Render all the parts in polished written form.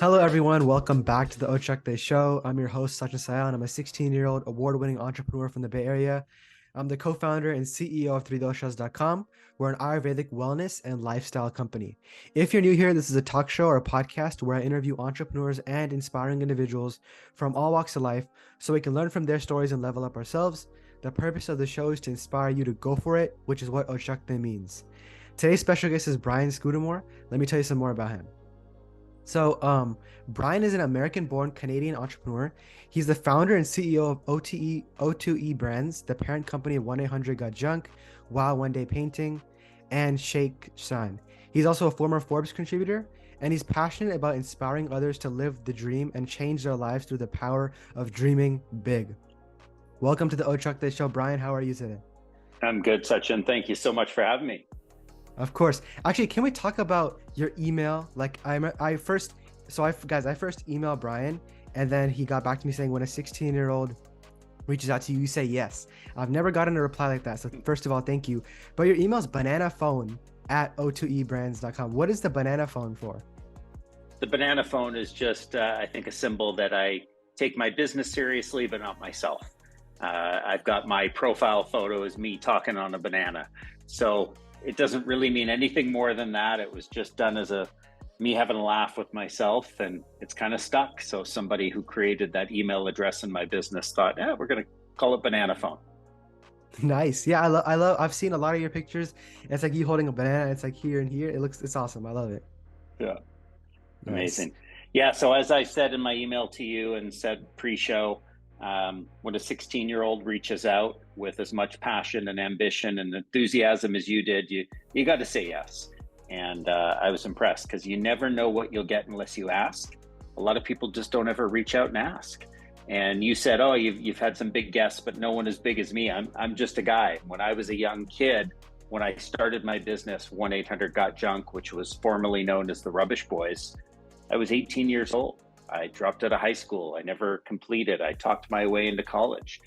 Hello, everyone. Welcome back to the Ochakde Show. I'm your host, Sachin Syal, and I'm a 16-year-old award-winning entrepreneur from the Bay Area. I'm the co-founder and CEO of 3doshas.com. We're an Ayurvedic wellness and lifestyle company. If you're new here, this is a talk show or a podcast where I interview entrepreneurs and inspiring individuals from all walks of life so we can learn from their stories and level up ourselves. The purpose of the show is to inspire you to go for it, which is what Ochakde means. Today's special guest is Brian Scudamore. Let me tell you some more about him. Brian is an American-born Canadian entrepreneur. He's the founder and CEO of O2E Brands, the parent company of 1-800-GOT-JUNK, Wow One Day Painting, and Shake Shine. He's also a former Forbes contributor, and he's passionate about inspiring others to live the dream and change their lives through the power of dreaming big. Welcome to the Ochakde Show, Brian. How are you today? I'm good, Sachin. Thank you so much for having me. Of course. Actually, can we talk about your email? Like I first emailed Brian, and then he got back to me saying when a 16-year-old reaches out to you, you say yes. I've never gotten a reply like that. So first of all, thank you. But your email is bananaphone@o2ebrands.com. What is the banana phone for? The banana phone is just, I think, a symbol that I take my business seriously, but not myself. I've got my profile photo as me talking on a banana. So it doesn't really mean anything more than that. It was just done as me having a laugh with myself, and it's kind of stuck. So somebody who created that email address in my business thought, yeah, we're going to call it banana phone. Nice. Yeah, I've seen a lot of your pictures. It's like you holding a banana. It's like here and here. It's awesome. I love it. Yeah. Nice. Amazing. Yeah. So as I said in my email to you and said pre-show, when a 16-year-old reaches out with as much passion and ambition and enthusiasm as you did, you got to say yes. And I was impressed because you never know what you'll get unless you ask. A lot of people just don't ever reach out and ask. And you said, oh, you've had some big guests, but no one as big as me. I'm just a guy. When I was a young kid, when I started my business, 1-800-GOT-JUNK, which was formerly known as the Rubbish Boys, I was 18 years old. I dropped out of high school. I never completed. I talked my way into college.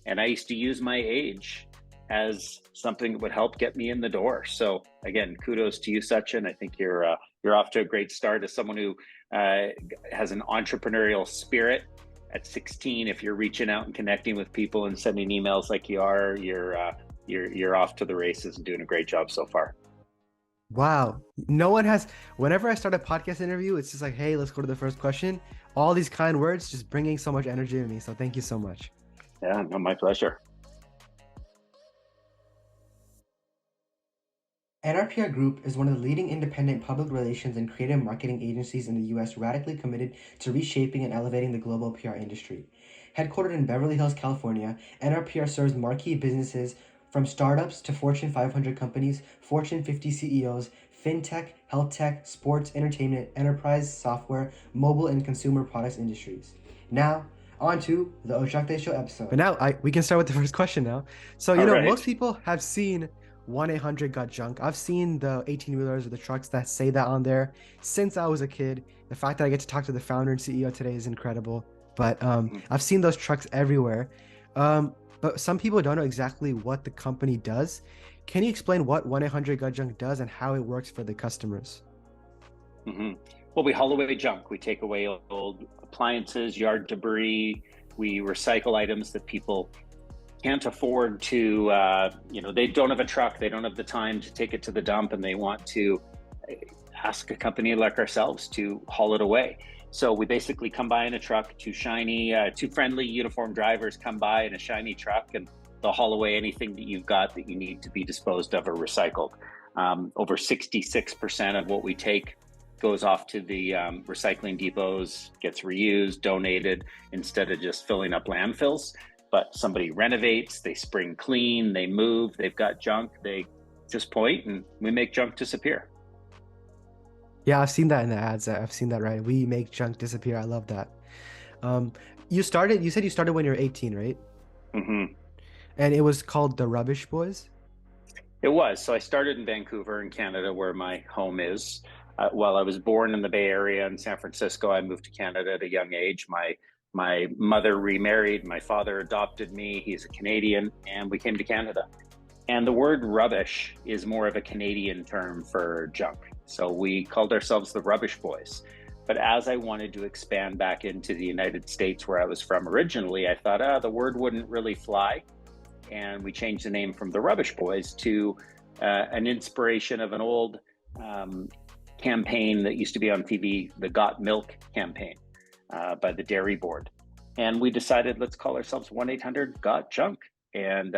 And I used to use my age as something that would help get me in the door. So again, kudos to you, Sachin. I think you're off to a great start as someone who has an entrepreneurial spirit. At 16, if you're reaching out and connecting with people and sending emails like you are, you're off to the races and doing a great job so far. Wow. No one has, whenever I start a podcast interview, it's just like, hey, let's go to the first question. All these kind words just bringing so much energy to me. So thank you so much. Yeah, no, my pleasure. NRPR Group is one of the leading independent public relations and creative marketing agencies in the U.S. radically committed to reshaping and elevating the global PR industry. Headquartered in Beverly Hills, California, NRPR serves marquee businesses from startups to Fortune 500 companies, Fortune 50 CEOs, fintech, health tech, sports, entertainment, enterprise, software, mobile, and consumer products industries. Now, on to the Ochakde Show episode. But now we can start with the first question now. So, Right. most people have seen 1-800-GOT-JUNK. I've seen the 18-wheelers or the trucks that say that on there since I was a kid. The fact that I get to talk to the founder and CEO today is incredible. But I've seen those trucks everywhere. But some people don't know exactly what the company does. Can you explain what 1-800-GOT-JUNK does and how it works for the customers? Well, we haul away junk. We take away old appliances, yard debris. We recycle items that people can't afford to, they don't have a truck, they don't have the time to take it to the dump, and they want to ask a company like ourselves to haul it away. So we basically come by in a truck, two friendly uniformed drivers come by in a shiny truck, and they'll haul away anything that you've got that you need to be disposed of or recycled. Over 66% of what we take goes off to the recycling depots, gets reused, donated, instead of just filling up landfills. But somebody renovates, they spring clean, they move, they've got junk, they just point and we make junk disappear. Yeah, I've seen that in the ads. I've seen that, right? We make junk disappear. I love that. You said you started when you were 18, right? Mm-hmm. And it was called the Rubbish Boys? It was. So I started in Vancouver in Canada, where my home is. While I was born in the Bay Area in San Francisco, I moved to Canada at a young age. My mother remarried, my father adopted me, he's a Canadian, and we came to Canada. And the word rubbish is more of a Canadian term for junk. So we called ourselves the Rubbish Boys. But as I wanted to expand back into the United States where I was from originally, I thought, the word wouldn't really fly. And we changed the name from the Rubbish Boys to an inspiration of an old campaign that used to be on TV, the Got Milk campaign by the Dairy Board. And we decided, let's call ourselves 1-800-GOT-JUNK. And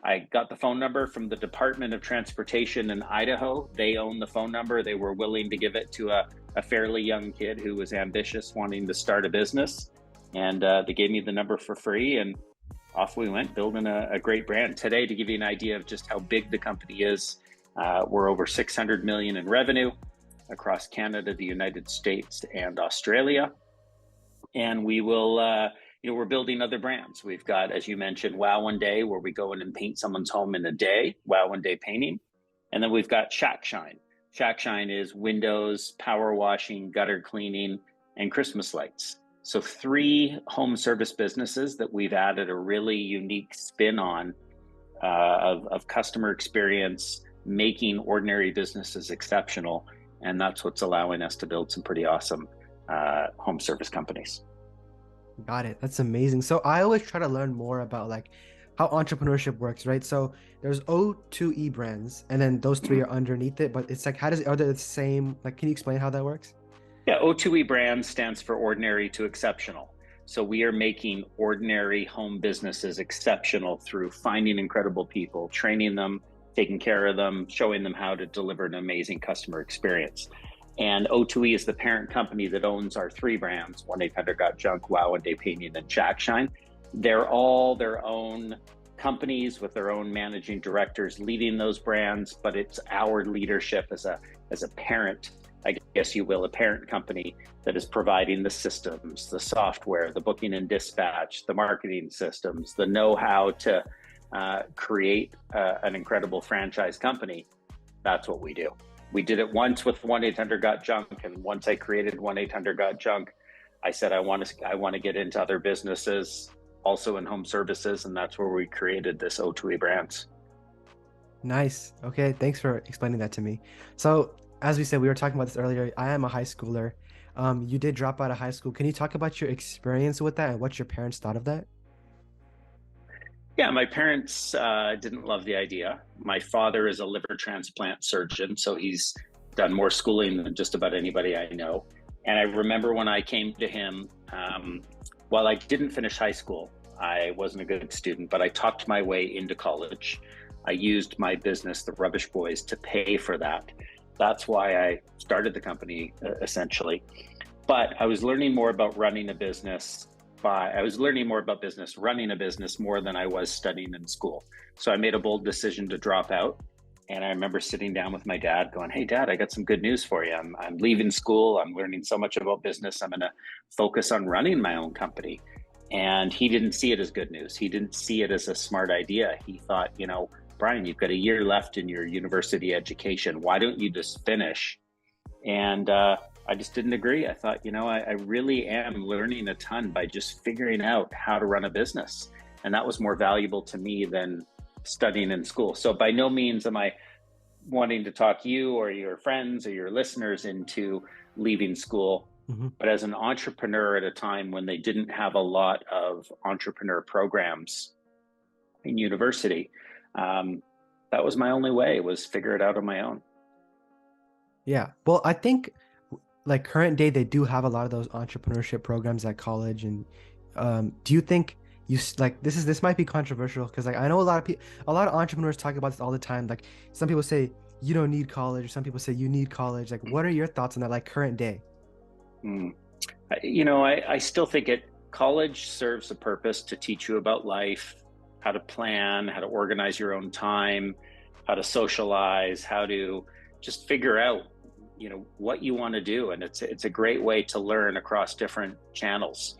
I got the phone number from the Department of Transportation in Idaho. They own the phone number. They were willing to give it to a fairly young kid who was ambitious, wanting to start a business. And they gave me the number for free, and off we went, building a great brand. Today, to give you an idea of just how big the company is, we're over 600 million in revenue across Canada, the United States, and Australia. And we will, we're building other brands. We've got, as you mentioned, Wow One Day, where we go in and paint someone's home in a day, Wow One Day painting. And then we've got Shack Shine. Shack Shine is windows, power washing, gutter cleaning, and Christmas lights. So 3 home service businesses that we've added a really unique spin on of customer experience, making ordinary businesses exceptional. And that's what's allowing us to build some pretty awesome home service companies. Got it. That's amazing. So I always try to learn more about like how entrepreneurship works, right? So there's O2E Brands, and then those 3 are underneath it, but it's like, are they the same? Like, can you explain how that works? Yeah, O2E Brands stands for ordinary to exceptional. So we are making ordinary home businesses exceptional through finding incredible people, training them, taking care of them, showing them how to deliver an amazing customer experience. And O2E is the parent company that owns our 3 brands, 1-800-GOT-JUNK, Wow One Day Painting, and Shack Shine. They're all their own companies with their own managing directors leading those brands, but it's our leadership as a parent, I guess you will, a parent company that is providing the systems, the software, the booking and dispatch, the marketing systems, the know-how to create an incredible franchise company. That's what we do. We did it once with 1-800-GOT-JUNK, and once I created 1-800-GOT-JUNK, I said I want to get into other businesses, also in home services, and that's where we created this O2E Brands. Nice. Okay, thanks for explaining that to me. So, as we said, we were talking about this earlier. I am a high schooler. You did drop out of high school. Can you talk about your experience with that and what your parents thought of that? Yeah, my parents didn't love the idea. My father is a liver transplant surgeon, so he's done more schooling than just about anybody I know. And I remember when I came to him, while I didn't finish high school, I wasn't a good student, but I talked my way into college. I used my business, the Rubbish Boys, to pay for that. That's why I started the company, essentially. But I was learning more about running a business running a business more than I was studying in school. So I made a bold decision to drop out. And I remember sitting down with my dad going, "Hey, Dad, I got some good news for you. I'm leaving school. I'm learning so much about business. I'm going to focus on running my own company." And he didn't see it as good news. He didn't see it as a smart idea. He thought, "Brian, you've got a year left in your university education. Why don't you just finish?" And I just didn't agree. I thought, I really am learning a ton by just figuring out how to run a business. And that was more valuable to me than studying in school. So by no means am I wanting to talk you or your friends or your listeners into leaving school. Mm-hmm. But as an entrepreneur at a time when they didn't have a lot of entrepreneur programs in university, that was my only way, was figure it out on my own. Yeah. Well, I think like current day, they do have a lot of those entrepreneurship programs at college. And do you think this might be controversial because like I know a lot of entrepreneurs talk about this all the time. Like some people say you don't need college, or some people say you need college. Like, what are your thoughts on that? Like current day? I still think college serves a purpose to teach you about life, how to plan, how to organize your own time, how to socialize, how to just figure out what you want to do. And it's a great way to learn across different channels.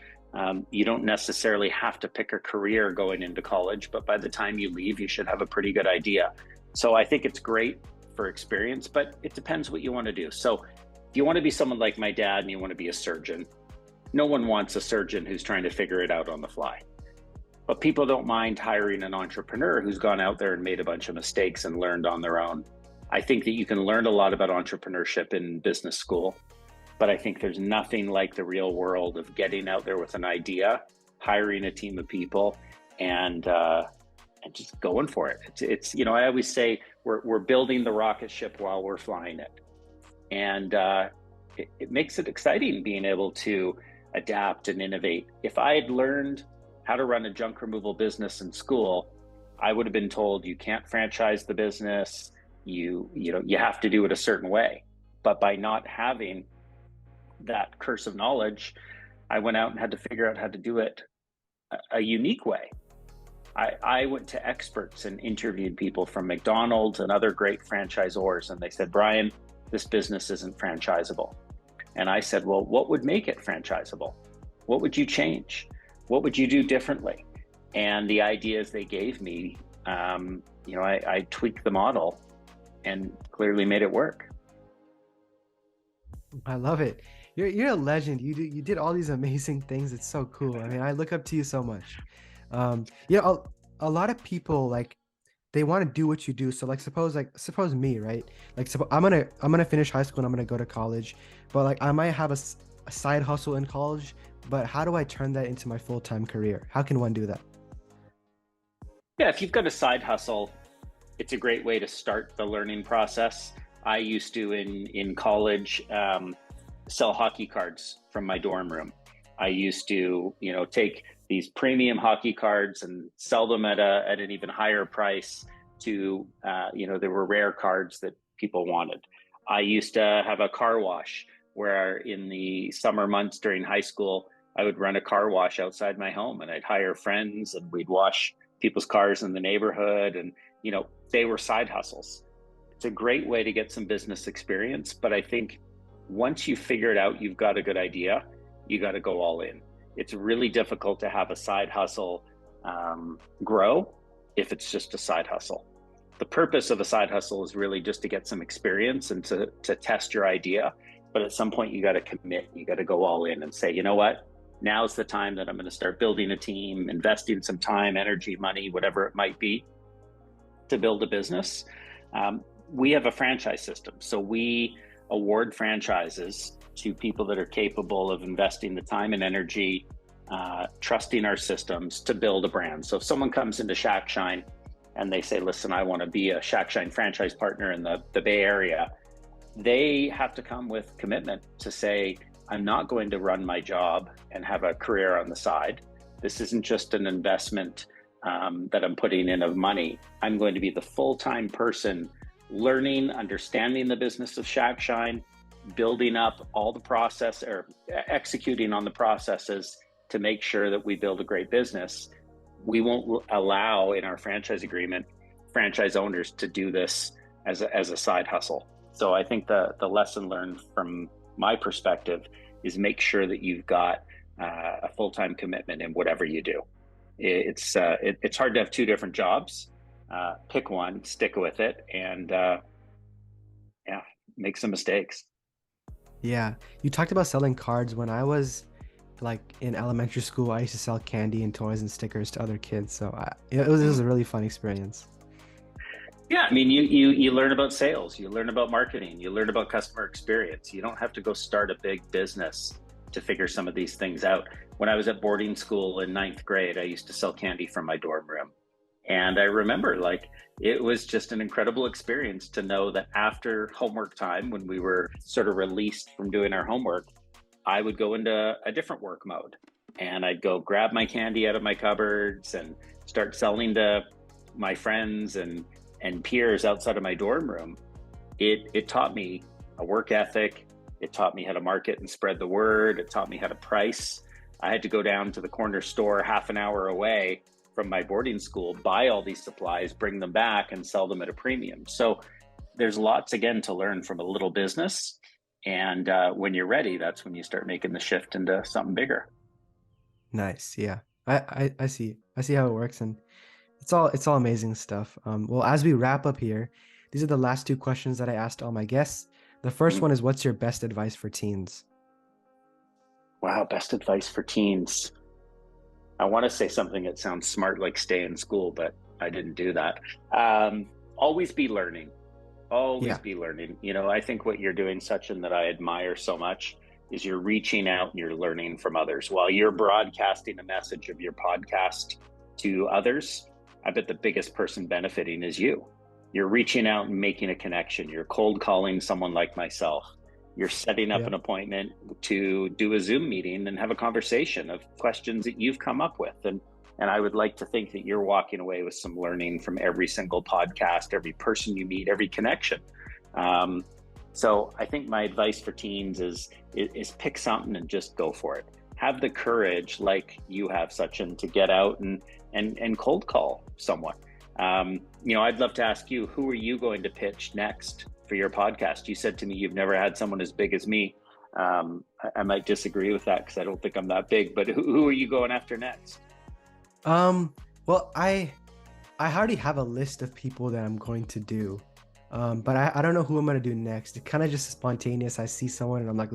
You don't necessarily have to pick a career going into college, but by the time you leave, you should have a pretty good idea. So I think it's great for experience, but it depends what you want to do. So if you want to be someone like my dad and you want to be a surgeon, no one wants a surgeon who's trying to figure it out on the fly. But people don't mind hiring an entrepreneur who's gone out there and made a bunch of mistakes and learned on their own. I think that you can learn a lot about entrepreneurship in business school, but I think there's nothing like the real world of getting out there with an idea, hiring a team of people, and just going for it. It's I always say we're building the rocket ship while we're flying it, and it makes it exciting being able to adapt and innovate. If I had learned how to run a junk removal business in school, I would have been told you can't franchise the business. You have to do it a certain way. But by not having that curse of knowledge, I went out and had to figure out how to do it a unique way. I went to experts and interviewed people from McDonald's and other great franchisors, and they said, Brian, this business isn't franchisable. And I said, well, what would make it franchisable? What would you change? What would you do differently? And the ideas they gave me, I tweaked the model and clearly made it work. I love it. You're a legend. You did all these amazing things. It's so cool. I mean, I look up to you so much. A lot of people like they want to do what you do. So like suppose me, right? Like I'm gonna finish high school and I'm gonna go to college, but like I might have a side hustle in college. But how do I turn that into my full-time career? How can one do that? Yeah, if you've got a side hustle, it's a great way to start the learning process. I used to in college sell hockey cards from my dorm room. I used to, take these premium hockey cards and sell them at an even higher price to, there were rare cards that people wanted. I used to have a car wash where in the summer months during high school, I would run a car wash outside my home and I'd hire friends and we'd wash people's cars in the neighborhood. And, they were side hustles. It's a great way to get some business experience. But I think once you figure it out, you've got a good idea, you got to go all in. It's really difficult to have a side hustle grow if it's just a side hustle. The purpose of a side hustle is really just to get some experience and to test your idea. But at some point, you got to commit, you got to go all in and say, you know what? Now's the time that I'm going to start building a team, investing some time, energy, money, whatever it might be, to build a business. We have a franchise system. So we award franchises to people that are capable of investing the time and energy, trusting our systems to build a brand. So if someone comes into Shack Shine and they say, listen, I want to be a Shack Shine franchise partner in the Bay Area, they have to come with commitment to say, I'm not going to run my job and have a career on the side. This isn't just an investment that I'm putting in of money. I'm going to be the full-time person learning, understanding the business of Shack Shine, building up all the process or executing on the processes to make sure that we build a great business. We won't allow in our franchise agreement franchise owners to do this as a side hustle. So I think the lesson learned from my perspective is make sure that you've got a full-time commitment in whatever you do. It's hard to have two different jobs. Pick one, stick with it, and make some mistakes. Yeah, you talked about selling cards. When I was like in elementary school, I used to sell candy and toys and stickers to other kids. So it was a really fun experience. Yeah, I mean, you learn about sales, you learn about marketing, you learn about customer experience. You don't have to go start a big business to figure some of these things out. When I was at boarding school in ninth grade, I used to sell candy from my dorm room. And I remember it was just an incredible experience to know that after homework time, when we were sort of released from doing our homework, I would go into a different work mode and I'd go grab my candy out of my cupboards and start selling to my friends and peers outside of my dorm room. It taught me a work ethic. It taught me how to market and spread the word. It taught me how to price. I had to go down to the corner store half an hour away from my boarding school, buy all these supplies, bring them back and sell them at a premium. So there's lots, again, to learn from a little business. And when you're ready, that's when you start making the shift into something bigger. Nice. Yeah. I see. I see how it works, and it's all amazing stuff. Well, as we wrap up here, these are the last two questions that I asked all my guests. The first one is, what's your best advice for teens? Wow, best advice for teens. I want to say something that sounds smart, like stay in school, but I didn't do that. Always be learning. Always Yeah. be learning. I think what you're doing, Sachin, that I admire so much, is you're reaching out and you're learning from others. While you're broadcasting a message of your podcast to others, I bet the biggest person benefiting is you. You're reaching out and making a connection. You're cold calling someone like myself. You're setting up an Yep. appointment to do a Zoom meeting and have a conversation of questions that you've come up with. And I would like to think that you're walking away with some learning from every single podcast, every person you meet, every connection. So I think my advice for teens is pick something and just go for it. Have the courage, like you have, Sachin, to get out and cold call someone. I'd love to ask you, who are you going to pitch next for your podcast? You said to me you've never had someone as big as me. I might disagree with that because I don't think I'm that big. But who are you going after next? Well, I already have a list of people that I'm going to do. But I don't know who I'm going to do next. It's kind of just spontaneous. I see someone and I'm like,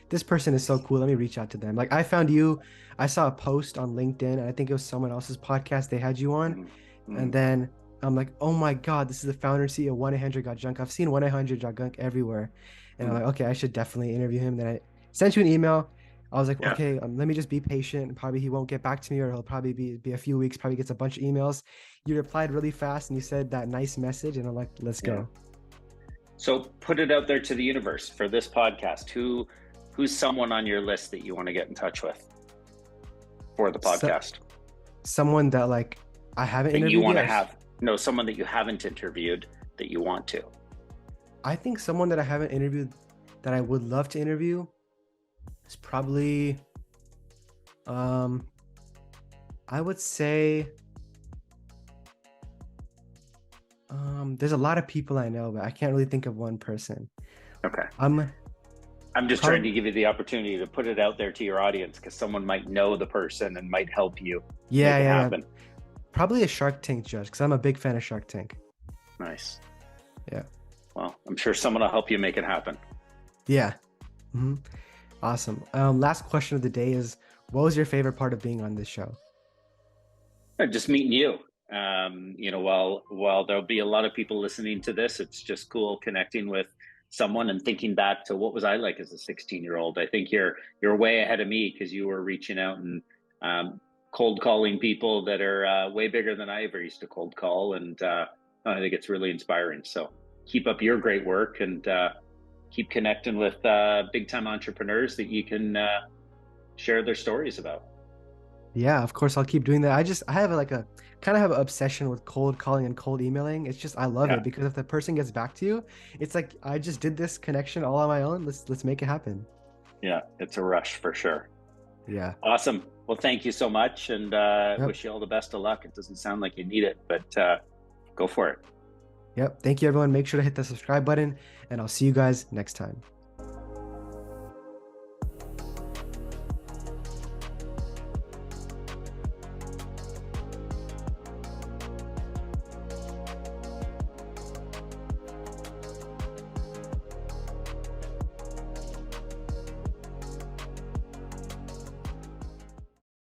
this person is so cool. Let me reach out to them. Like I found you, I saw a post on LinkedIn and I think it was someone else's podcast they had you on. Mm-hmm. And then I'm like, oh my God, this is the founder and CEO of 1-800-GOT-JUNK. I've seen 1-800-GOT-JUNK everywhere. And I'm like, okay, I should definitely interview him. Then I sent you an email. I was like, Yeah. okay, let me just be patient. Probably he won't get back to me, or he'll probably be a few weeks, probably gets a bunch of emails. You replied really fast and you said that nice message. And I'm like, let's go. So put it out there to the universe for this podcast. Who's someone on your list that you want to get in touch with for the podcast? Someone that like I haven't that interviewed you want yet. to have. No, someone that you haven't interviewed that you want to. I think someone that I haven't interviewed that I would love to interview is probably I would say there's a lot of people I know, but I can't really think of one person. Okay. I'm just trying to give you the opportunity to put it out there to your audience because someone might know the person and might help you make it happen. Probably a Shark Tank judge because I'm a big fan of Shark Tank. Nice. Yeah. Well, I'm sure someone will help you make it happen. Yeah. Mm-hmm. Awesome. Last question of the day is, what was your favorite part of being on this show? Just meeting you. While there'll be a lot of people listening to this, it's just cool connecting with someone and thinking back to what was I like as a 16-year-old. I think you're way ahead of me because you were reaching out and cold calling people that are way bigger than I ever used to cold call, and I think it's really inspiring. So keep up your great work and keep connecting with big time entrepreneurs that you can share their stories about. Yeah, of course I'll keep doing that. I have a kind of have an obsession with cold calling and cold emailing. It's just I love it because if the person gets back to you, it's like I just did this connection all on my own. Let's make it happen. Yeah, it's a rush for sure. Yeah. Awesome. Well, thank you so much, and wish you all the best of luck. It doesn't sound like you need it, but go for it. Yep. Thank you, everyone. Make sure to hit the subscribe button, and I'll see you guys next time.